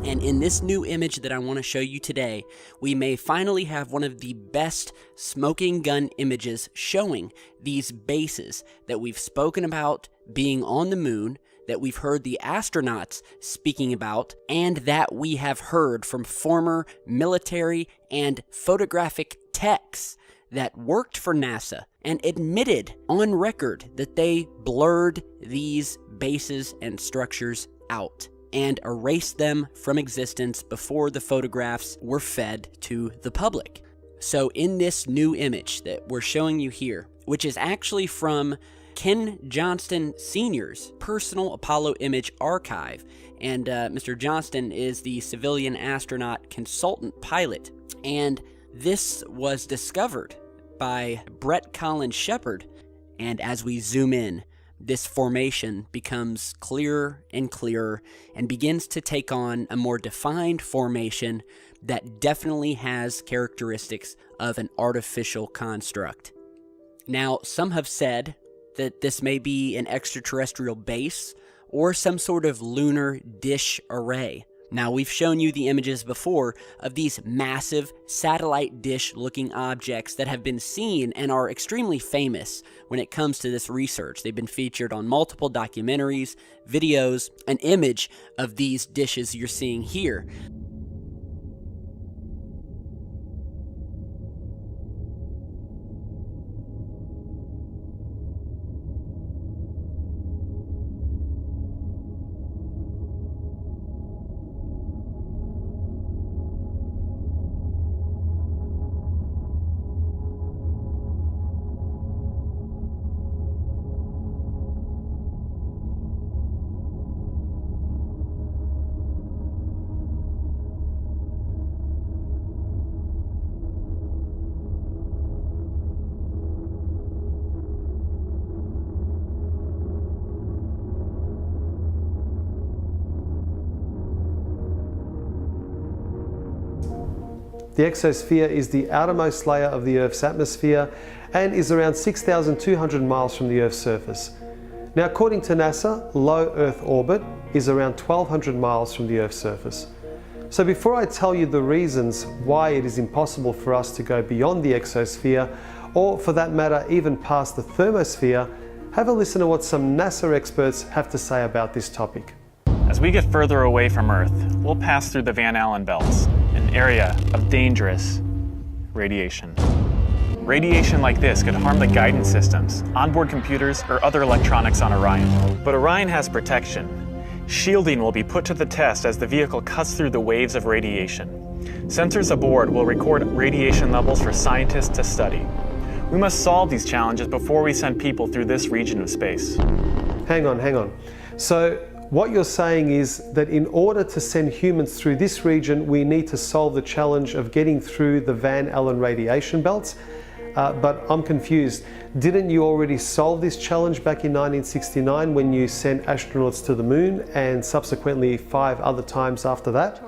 And in this new image that I want to show you today, we may finally have one of the best smoking gun images showing these bases that we've spoken about being on the moon, that we've heard the astronauts speaking about, and that we have heard from former military and photographic techs that worked for NASA and admitted on record that they blurred these bases and structures out and erased them from existence before the photographs were fed to the public. So in this new image that we're showing you here, which is actually from Ken Johnston Sr.'s personal Apollo image archive, and Mr. Johnston is the civilian astronaut consultant pilot, and this was discovered by Brett Collins Shepard, and as we zoom in, this formation becomes clearer and clearer and begins to take on a more defined formation that definitely has characteristics of an artificial construct. Now, some have said that this may be an extraterrestrial base or some sort of lunar dish array. Now, we've shown you the images before of these massive satellite dish-looking objects that have been seen and are extremely famous when it comes to this research. They've been featured on multiple documentaries, videos. An image of these dishes you're seeing here. The exosphere is the outermost layer of the Earth's atmosphere and is around 6,200 miles from the Earth's surface. Now, according to NASA, low Earth orbit is around 1,200 miles from the Earth's surface. So before I tell you the reasons why it is impossible for us to go beyond the exosphere, or for that matter even past the thermosphere, have a listen to what some NASA experts have to say about this topic. As we get further away from Earth, we'll pass through the Van Allen belts, an area of dangerous radiation. Radiation like this could harm the guidance systems, onboard computers, or other electronics on Orion. But Orion has protection. Shielding will be put to the test as the vehicle cuts through the waves of radiation. Sensors aboard will record radiation levels for scientists to study. We must solve these challenges before we send people through this region of space. Hang on. So, what you're saying is that in order to send humans through this region, we need to solve the challenge of getting through the Van Allen radiation belts. But I'm confused. Didn't you already solve this challenge back in 1969 when you sent astronauts to the moon and subsequently 5 other times after that?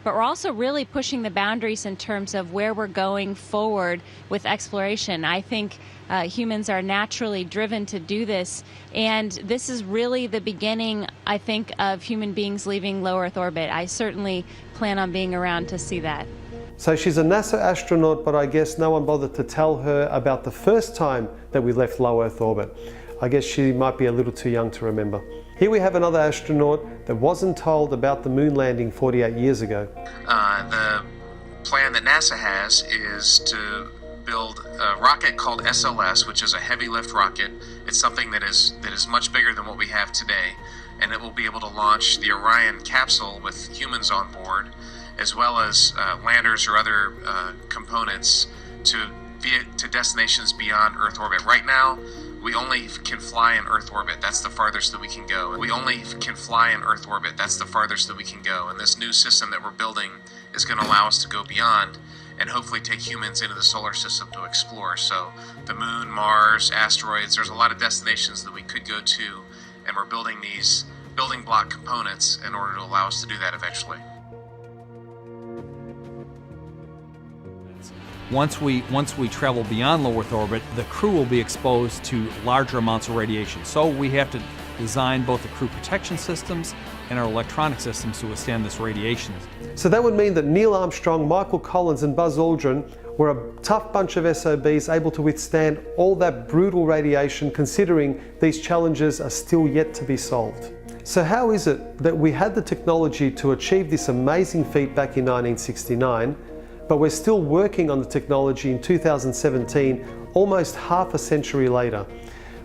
But we're also really pushing the boundaries in terms of where we're going forward with exploration. I think humans are naturally driven to do this, and this is really the beginning, I think, of human beings leaving low Earth orbit. I certainly plan on being around to see that. So she's a NASA astronaut, but I guess no one bothered to tell her about the first time that we left low Earth orbit. I guess she might be a little too young to remember. Here we have another astronaut that wasn't told about the moon landing 48 years ago. The plan that NASA has is to build a rocket called SLS, which is a heavy lift rocket. It's something that is much bigger than what we have today, and it will be able to launch the Orion capsule with humans on board, as well as landers or other components to destinations beyond Earth orbit. Right now, we only can fly in Earth orbit. That's the farthest that we can go. We only can fly in Earth orbit. That's the farthest that we can go. And this new system that we're building is going to allow us to go beyond and hopefully take humans into the solar system to explore. So the moon, Mars, asteroids, there's a lot of destinations that we could go to, and we're building these building block components in order to allow us to do that eventually. Once we travel beyond low Earth orbit, the crew will be exposed to larger amounts of radiation. So we have to design both the crew protection systems and our electronic systems to withstand this radiation. So that would mean that Neil Armstrong, Michael Collins and Buzz Aldrin were a tough bunch of SOBs able to withstand all that brutal radiation, considering these challenges are still yet to be solved. So how is it that we had the technology to achieve this amazing feat back in 1969, but we're still working on the technology in 2017, almost half a century later?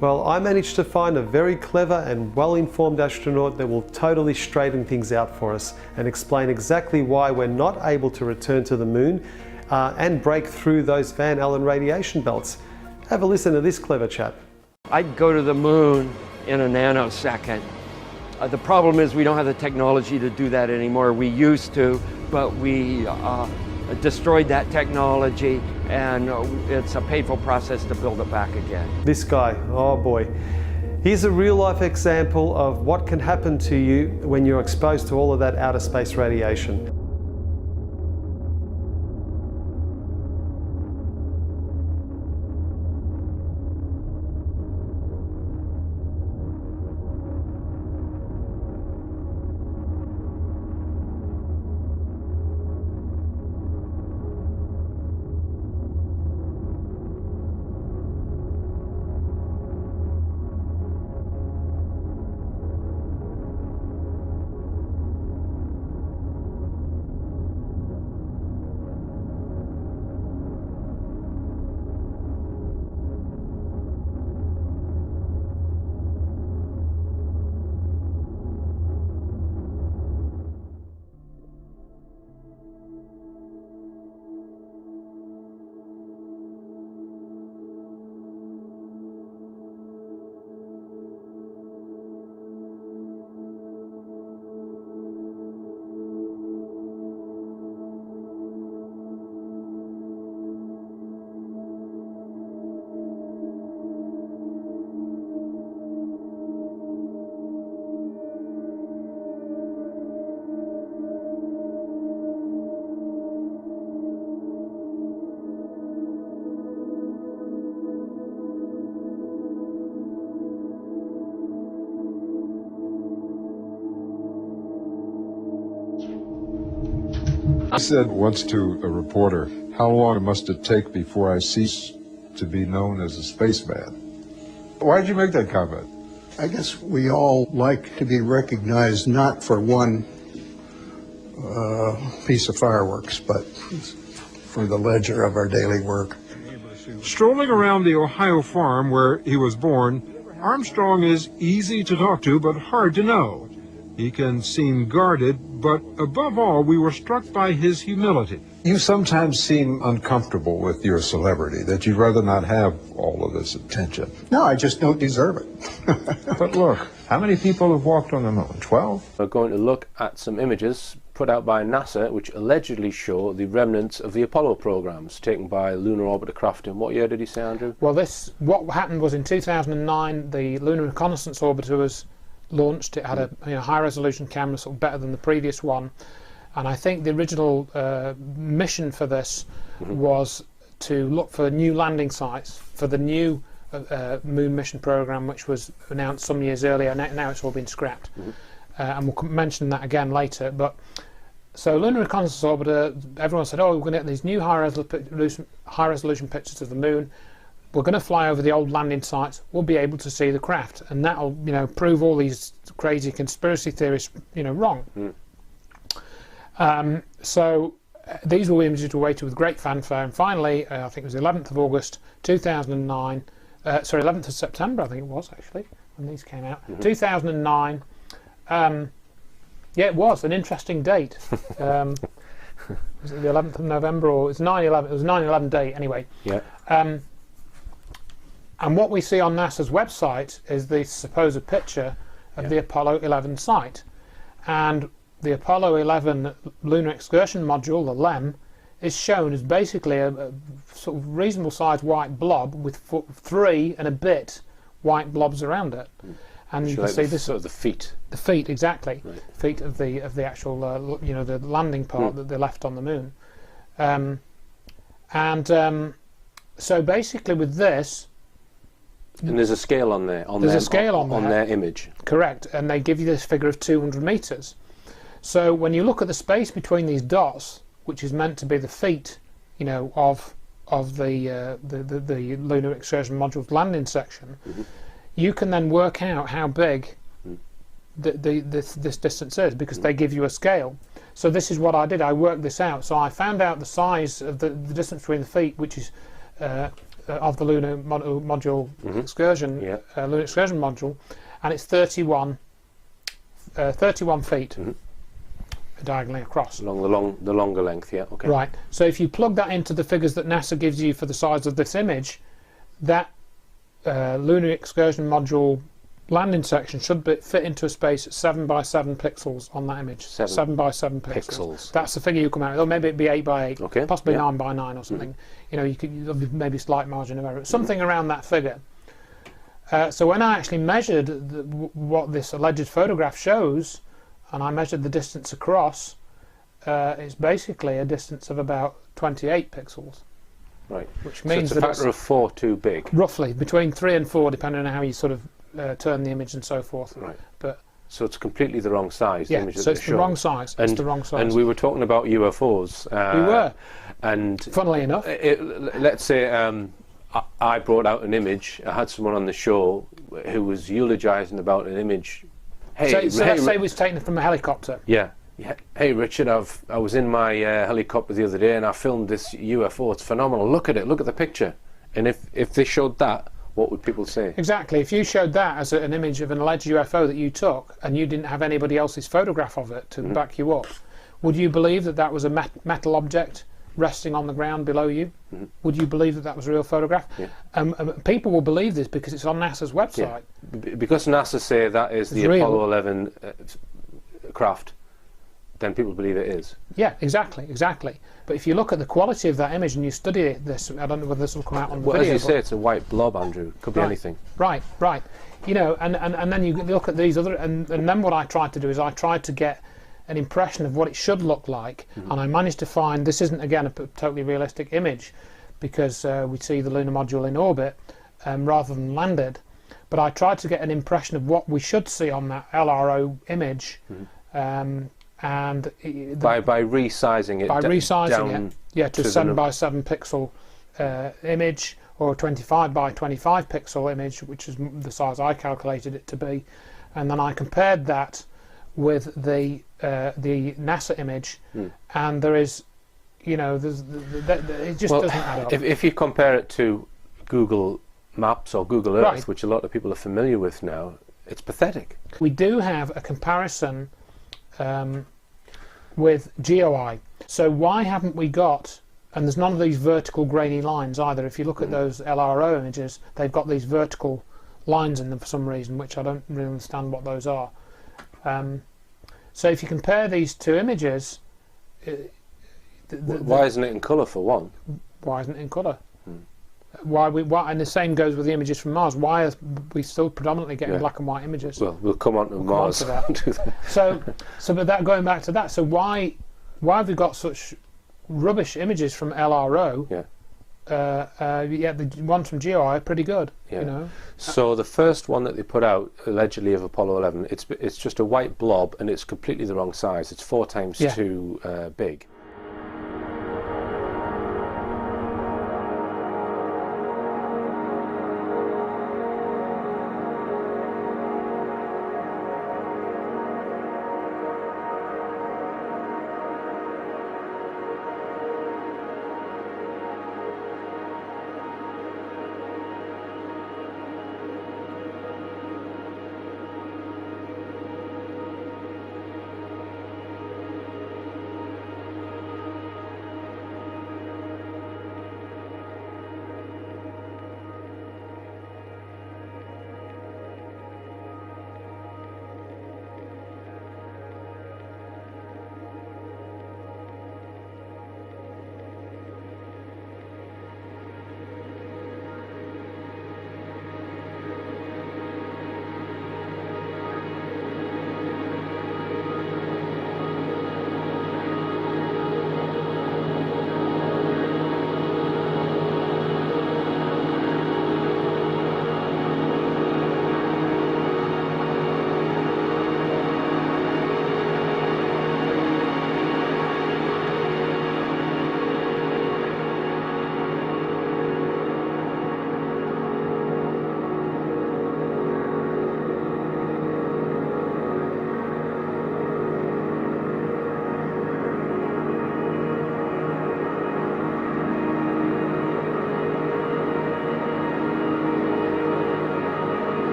Well, I managed to find a very clever and well-informed astronaut that will totally straighten things out for us and explain exactly why we're not able to return to the moon and break through those Van Allen radiation belts. Have a listen to this clever chap. I'd go to the moon in a nanosecond. The problem is we don't have the technology to do that anymore. We used to, but we destroyed that technology, and it's a painful process to build it back again. This guy, oh boy. Here's a real-life example of what can happen to you when you're exposed to all of that outer space radiation. I said once to a reporter, how long must it take before I cease to be known as a spaceman? Why did you make that comment? I guess we all like to be recognized not for one piece of fireworks, but for the ledger of our daily work. Strolling around the Ohio farm where he was born, Armstrong is easy to talk to but hard to know. He can seem guarded, but above all, we were struck by his humility. You sometimes seem uncomfortable with your celebrity, that you'd rather not have all of this attention. No, I just don't deserve it. But look, how many people have walked on the moon? 12? We're going to look at some images put out by NASA which allegedly show the remnants of the Apollo programs taken by lunar orbiter craft. In what year did he say, Andrew? Well, what happened was in 2009 the Lunar Reconnaissance Orbiter was launched. It had a high-resolution camera, sort of better than the previous one, and I think the original mission for this was to look for new landing sites for the new moon mission program, which was announced some years earlier. Now it's all been scrapped, and we'll mention that again later. But so Lunar Reconnaissance Orbiter, everyone said, oh, we're going to get these new high-resolution pictures of the moon. We're going to fly over the old landing sites. We'll be able to see the craft, and that'll, prove all these crazy conspiracy theories, wrong. So these were images we waited with great fanfare, and finally, I think it was the 11th of August 2009. Sorry, 11th of September, I think it was actually when these came out. 2009. Yeah, it was an interesting date. Was it the 11th of November or it's 9/11? It was 9/11 date anyway. Yeah. And what we see on NASA's website is the supposed picture of the Apollo 11 site. And the Apollo 11 Lunar Excursion Module, the LEM, is shown as basically a sort of reasonable sized white blob with 3 and a bit white blobs around it. And you can see this sort of the feet. The feet, exactly. Right. Feet of the actual, the landing part that they left on the moon. So basically with this, And there's a scale on there. There's a scale on their image. Correct, and they give you this figure of 200 meters. So when you look at the space between these dots, which is meant to be the feet, you know, of the lunar excursion module's landing section, you can then work out how big this distance is, because they give you a scale. So this is what I did. I worked this out. So I found out the size of the distance between the feet, which is of the lunar module excursion, lunar excursion module, and it's 31 feet diagonally across. Along the longer length, yeah. Okay. Right. So if you plug that into the figures that NASA gives you for the size of this image, that lunar excursion module landing section should fit into a space at 7 by 7 pixels on that image. 7 by 7 pixels. That's the figure you come out with. Or maybe it'd be 8 by 8, okay. Possibly 9 by 9 or something. You know, you could maybe slight margin of error, something around that figure. So when I actually measured what this alleged photograph shows, and I measured the distance across, it's basically a distance of about 28 pixels. Right. Which means so it's a factor of 4 too big. Roughly between 3 and 4, depending on how you sort of turn the image and so forth. Right. But so it's completely the wrong size. Yeah. The image So it's the wrong size. And, it's the wrong size. And we were talking about UFOs. We were. And funnily enough, let's say I brought out an image. I had someone on the show who was eulogizing about an image. Hey, let's say it was taken from a helicopter. Yeah. Hey Richard, I was in my helicopter the other day and I filmed this UFO. It's phenomenal. Look at it. Look at the picture. And if they showed that, what would people say? Exactly. If you showed that as an image of an alleged UFO that you took and you didn't have anybody else's photograph of it to back you up, would you believe that that was a metal object resting on the ground below you? Would you believe that that was a real photograph? Yeah. People will believe this because it's on NASA's website. Yeah. Because NASA say that is the Apollo 11 craft, then people believe it is. Yeah, exactly. But if you look at the quality of that image and you study this, I don't know whether this will come out on the video. As you say, it's a white blob, Andrew. Could be anything. Right. You know, and then you look at these other, and then what I tried to do is I tried to get an impression of what it should look like, and I managed to find, this isn't again a totally realistic image, because we see the lunar module in orbit rather than landed, but I tried to get an impression of what we should see on that LRO image. And by resizing it, to a 7 by 7 pixel image, or a 25 by 25 pixel image, which is the size I calculated it to be, and then I compared that with the NASA image, and there is, you know, it just doesn't add up. If you compare it to Google Maps or Google Earth, which a lot of people are familiar with now, it's pathetic. We do have a comparison with GeoEye. So why haven't we got, and there's none of these vertical grainy lines either. If you look at those LRO images, they've got these vertical lines in them for some reason, which I don't really understand what those are. So if you compare these two images, why isn't it in colour for one? Why isn't it in colour? Why, and the same goes with the images from Mars. Why are we still predominantly getting black and white images? Well, we'll come on to Mars. So but that, going back to that, so why have we got such rubbish images from LRO? The ones from GeoEye are pretty good. You know. So the first one that they put out, allegedly of Apollo 11, it's just a white blob and it's completely the wrong size. It's 4 times too big.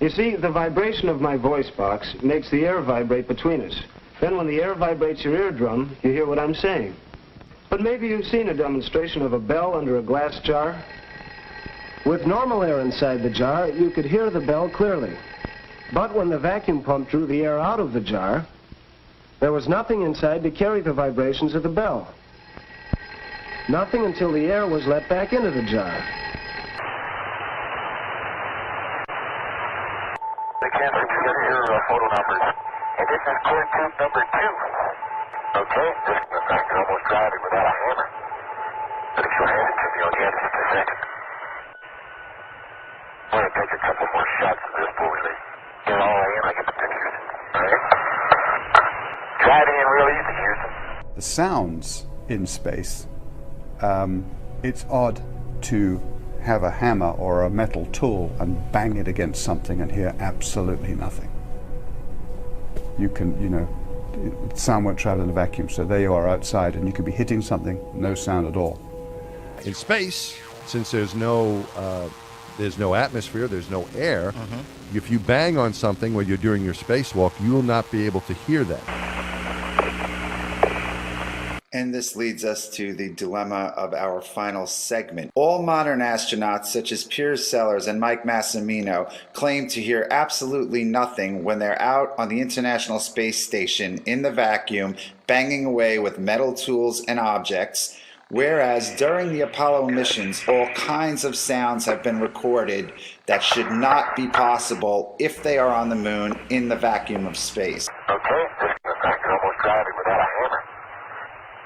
You see, the vibration of my voice box makes the air vibrate between us. Then when the air vibrates your eardrum, you hear what I'm saying. But maybe you've seen a demonstration of a bell under a glass jar. With normal air inside the jar, you could hear the bell clearly. But when the vacuum pump drew the air out of the jar, there was nothing inside to carry the vibrations of the bell. Nothing until the air was let back into the jar. The cancer, you got your photo numbers. And this is core tube number 2. Okay, I can almost drive it without a hammer. But if you'll hand it to me, I'll get it in a second. I'm going to take a couple more shots of this before we leave. Get all in, I get the pictures. Alright? Drive in real easy, Houston. The sounds in space, it's odd to have a hammer or a metal tool and bang it against something and hear absolutely nothing. You can, sound won't travel in a vacuum, so there you are outside and you could be hitting something, no sound at all. In space, since there's no atmosphere, there's no air, if you bang on something when you're doing your spacewalk, you will not be able to hear that. And this leads us to the dilemma of our final segment. All modern astronauts, such as Piers Sellers and Mike Massimino, claim to hear absolutely nothing when they're out on the International Space Station in the vacuum, banging away with metal tools and objects, whereas during the Apollo missions, all kinds of sounds have been recorded that should not be possible if they are on the moon in the vacuum of space. Okay, I can almost drive it without a hammer.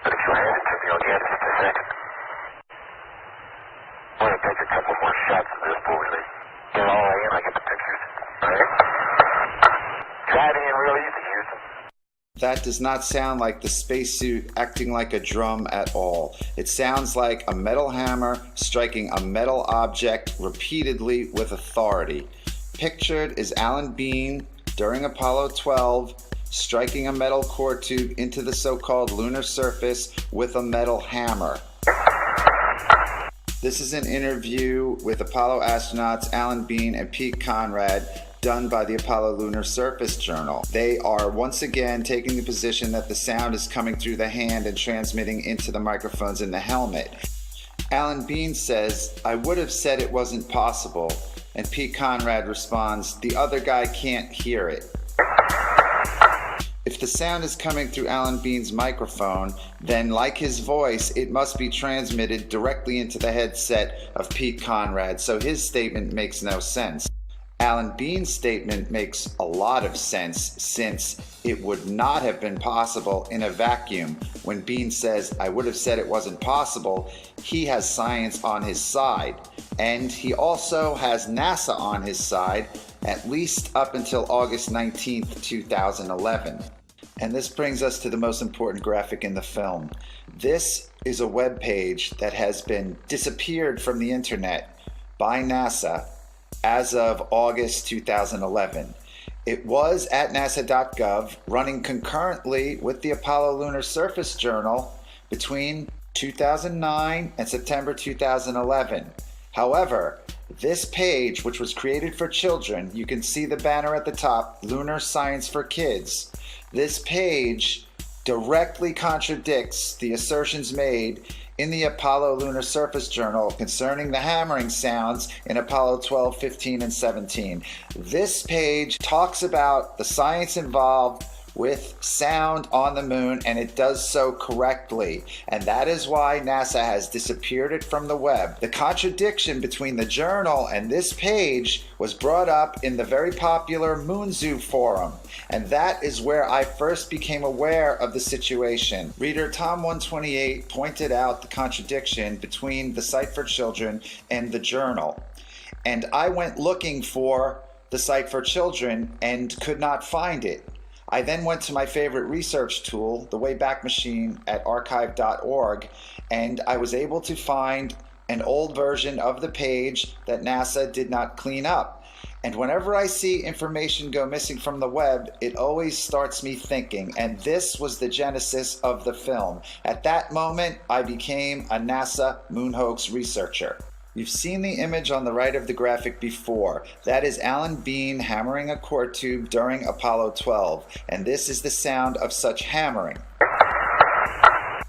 But if you'll hand it to me, I'll get it in a second. I'm going to take a couple more shots of this before we leave. Get all in, I get the pictures. Alright? Drive in real easy, Houston. That does not sound like the spacesuit acting like a drum at all. It sounds like a metal hammer striking a metal object repeatedly with authority. Pictured is Alan Bean during Apollo 12 striking a metal core tube into the so-called lunar surface with a metal hammer. This is an interview with Apollo astronauts Alan Bean and Pete Conrad done by the Apollo Lunar Surface Journal. They are once again taking the position that the sound is coming through the hand and transmitting into the microphones in the helmet. Alan Bean says, "I would have said it wasn't possible," and Pete Conrad responds, "The other guy can't hear it." If the sound is coming through Alan Bean's microphone, then like his voice, it must be transmitted directly into the headset of Pete Conrad, so his statement makes no sense. Alan Bean's statement makes a lot of sense, since it would not have been possible in a vacuum. When Bean says, "I would have said it wasn't possible," he has science on his side. And he also has NASA on his side, at least up until August 19th, 2011. And this brings us to the most important graphic in the film. This is a web page that has been disappeared from the internet by NASA as of August 2011. It was at nasa.gov, running concurrently with the Apollo Lunar Surface Journal between 2009 and September 2011. However, this page, which was created for children, you can see the banner at the top, Lunar Science for Kids. This page directly contradicts the assertions made in the Apollo Lunar Surface Journal concerning the hammering sounds in Apollo 12, 15, and 17. This page talks about the science involved with sound on the moon, and it does so correctly. And that is why NASA has disappeared it from the web. The contradiction between the journal and this page was brought up in the very popular Moon Zoo forum. And that is where I first became aware of the situation. Reader Tom128 pointed out the contradiction between the site for children and the journal. And I went looking for the site for children and could not find it. I then went to my favorite research tool, the Wayback Machine at archive.org, and I was able to find an old version of the page that NASA did not clean up. And whenever I see information go missing from the web, it always starts me thinking, and this was the genesis of the film. At that moment, I became a NASA moon hoax researcher. You've seen the image on the right of the graphic before. That is Alan Bean hammering a core tube during Apollo 12, and this is the sound of such hammering.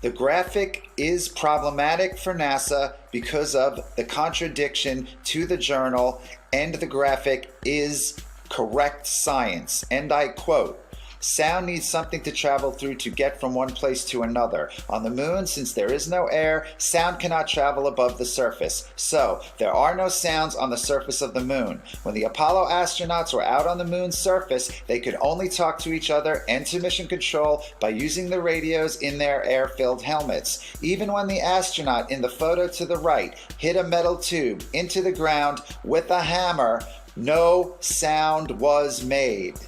The graphic is problematic for NASA because of the contradiction to the journal, and the graphic is correct science. And I quote, "Sound needs something to travel through to get from one place to another. On the moon, since there is no air, sound cannot travel above the surface. So, there are no sounds on the surface of the moon. When the Apollo astronauts were out on the moon's surface, they could only talk to each other and to mission control by using the radios in their air-filled helmets. Even when the astronaut in the photo to the right hit a metal tube into the ground with a hammer, no sound was made."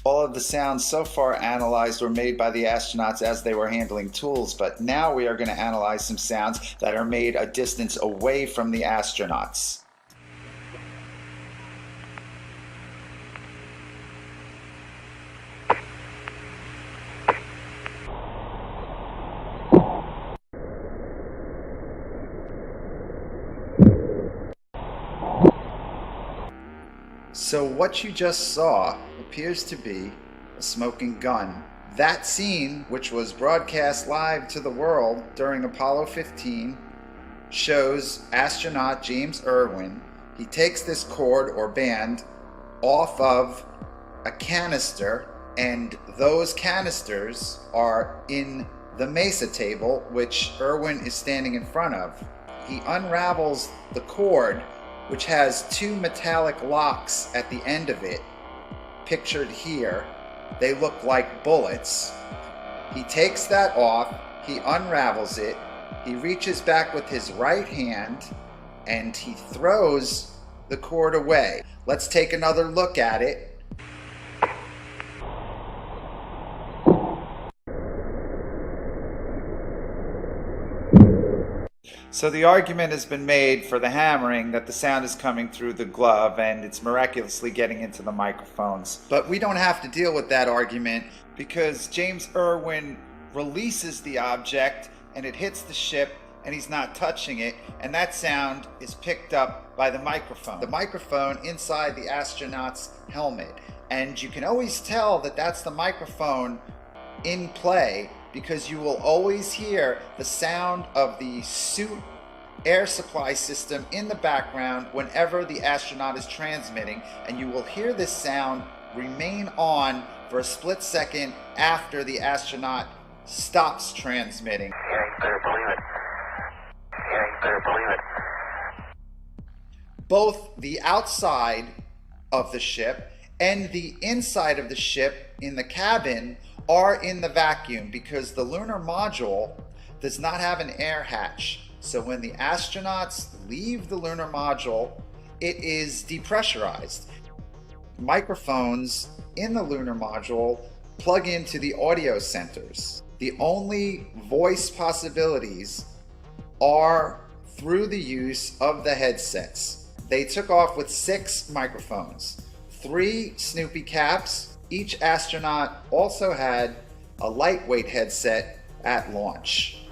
All of the sounds so far analyzed were made by the astronauts as they were handling tools, but now we are going to analyze some sounds that are made a distance away from the astronauts. So what you just saw appears to be a smoking gun. That scene, which was broadcast live to the world during Apollo 15, shows astronaut James Irwin. He takes this cord or band off of a canister, and those canisters are in the mesa table, which Irwin is standing in front of. He unravels the cord, which has two metallic locks at the end of it, pictured here. They look like bullets. He takes that off, he unravels it, he reaches back with his right hand, and he throws the cord away. Let's take another look at it. So the argument has been made for the hammering that the sound is coming through the glove and it's miraculously getting into the microphones. But we don't have to deal with that argument because James Irwin releases the object and it hits the ship and he's not touching it, and that sound is picked up by the microphone inside the astronaut's helmet. And you can always tell that that's the microphone in play because you will always hear the sound of the suit air supply system in the background whenever the astronaut is transmitting, and you will hear this sound remain on for a split second after the astronaut stops transmitting. Both the outside of the ship and the inside of the ship in the cabin are in the vacuum because the lunar module does not have an air hatch. So when the astronauts leave the lunar module, it is depressurized. Microphones in the lunar module plug into the audio centers. The only voice possibilities are through the use of the headsets. They took off with 6 microphones, 3 Snoopy caps. Each astronaut also had a lightweight headset at launch.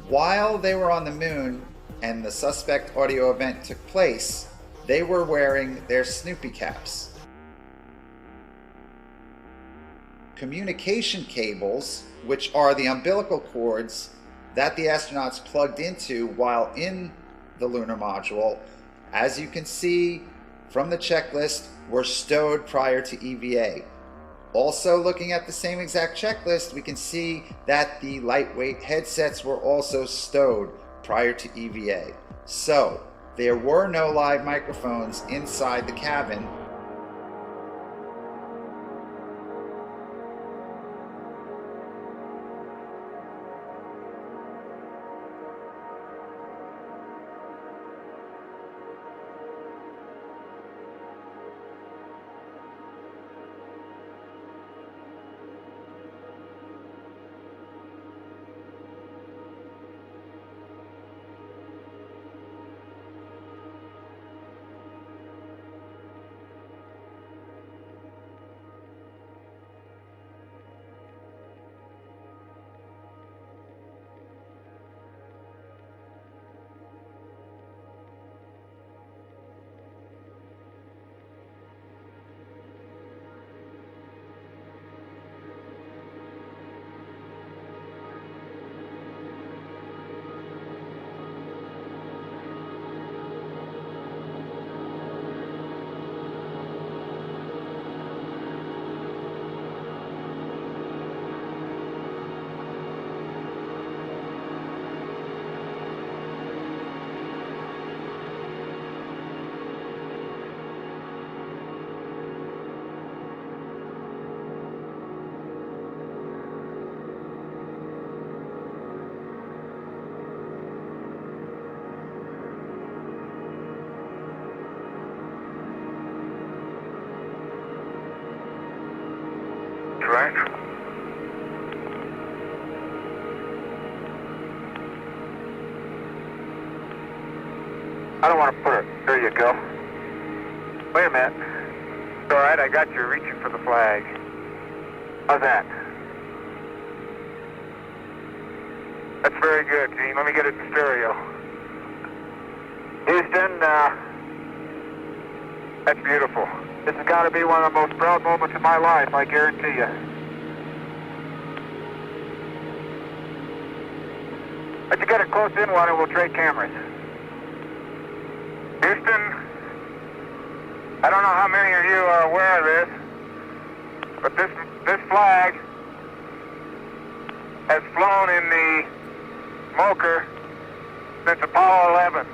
While they were on the moon and the suspect audio event took place, they were wearing their Snoopy caps. Communication cables, which are the umbilical cords that the astronauts plugged into while in the lunar module, as you can see from the checklist, were stowed prior to EVA. Also, looking at the same exact checklist, we can see that the lightweight headsets were also stowed prior to EVA. So, there were no live microphones inside the cabin. I don't want to put it. There you go. Wait a minute. It's all right, I got you reaching for the flag. How's that? That's very good, Gene. Let me get it in stereo. Houston, that's beautiful. This has got to be one of the most proud moments of my life, I guarantee you. Let's get a close-in one and we'll trade cameras. Houston, I don't know how many of you are aware of this, but this flag has flown in the Mocher since Apollo 11.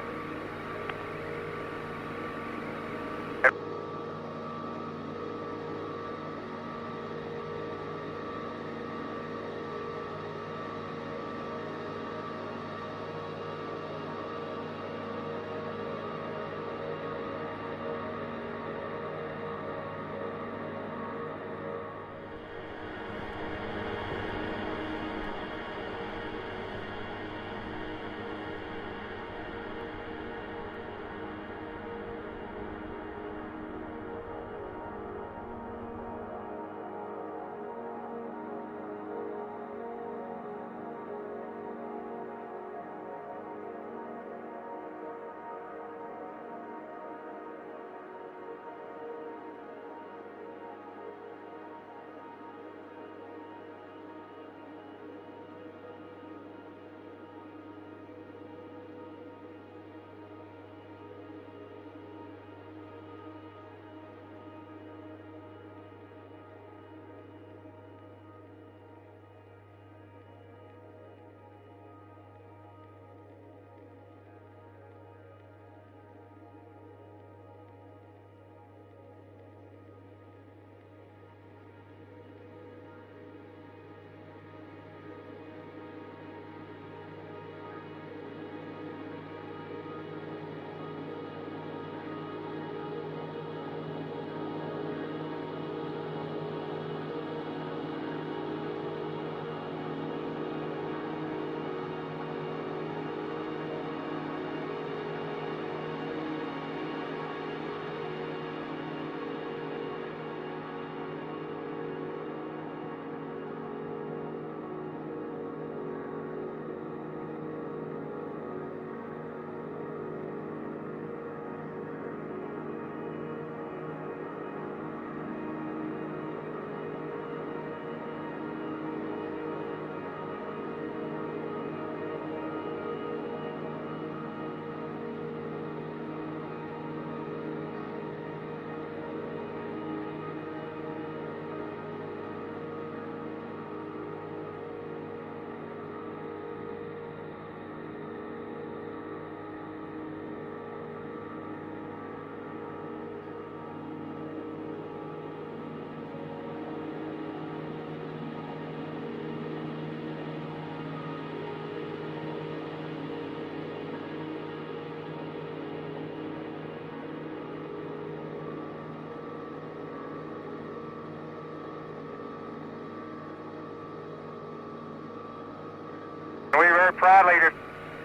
We very proudly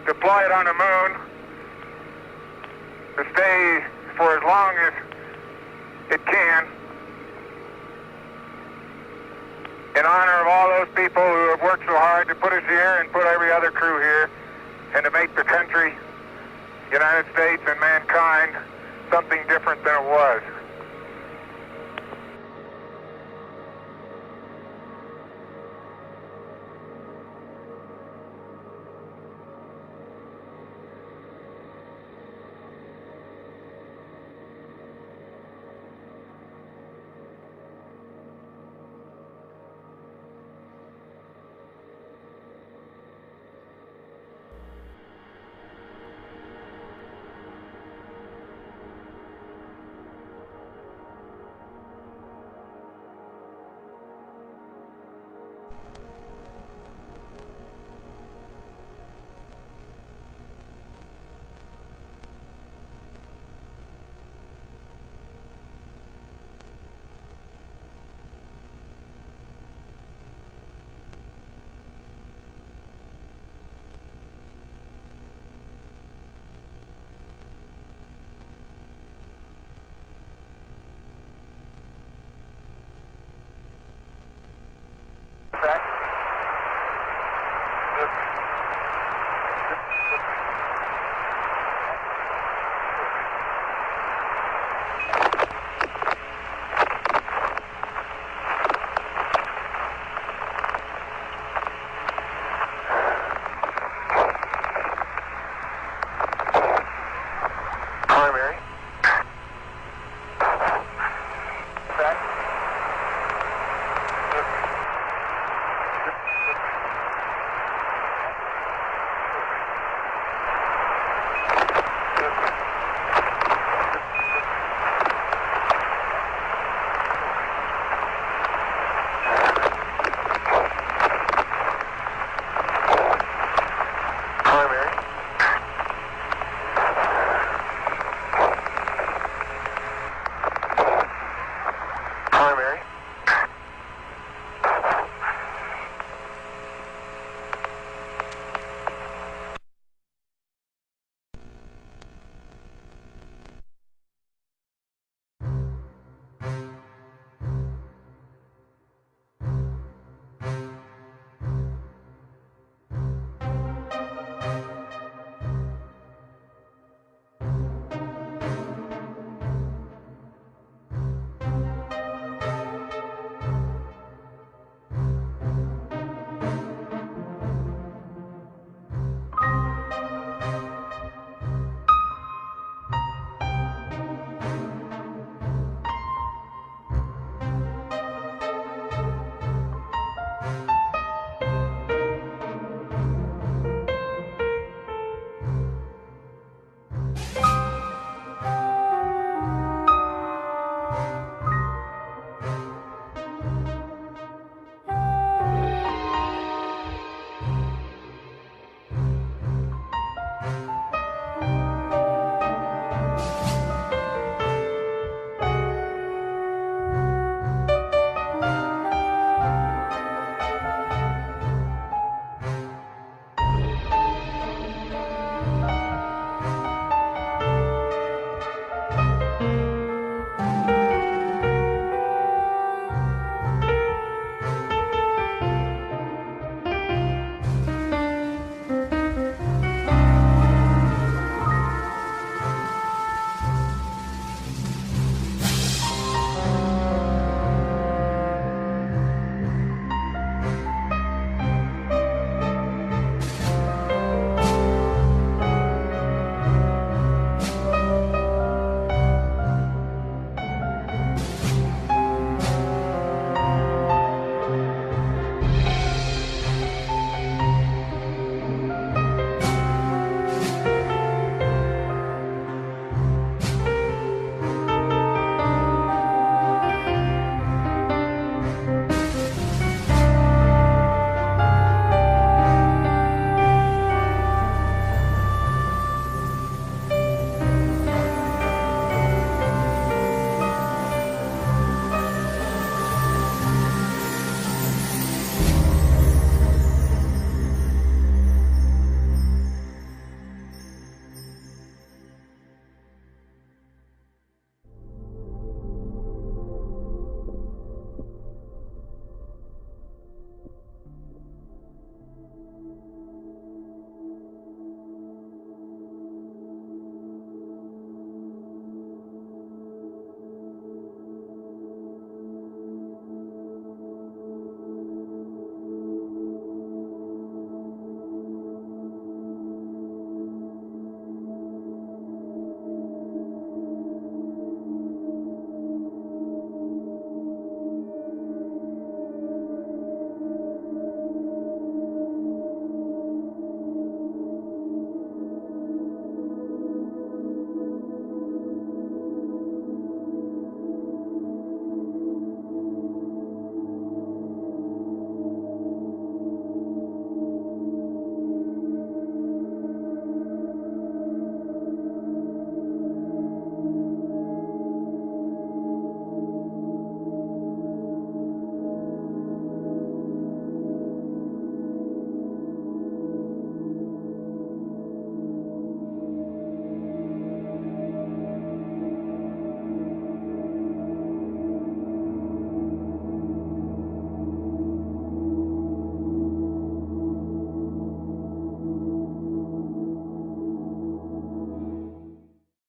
deploy it on the moon to stay for as long as it can in honor of all those people who have worked so hard to put us here and put every other crew here and to make the country, United States and mankind, something different than it was.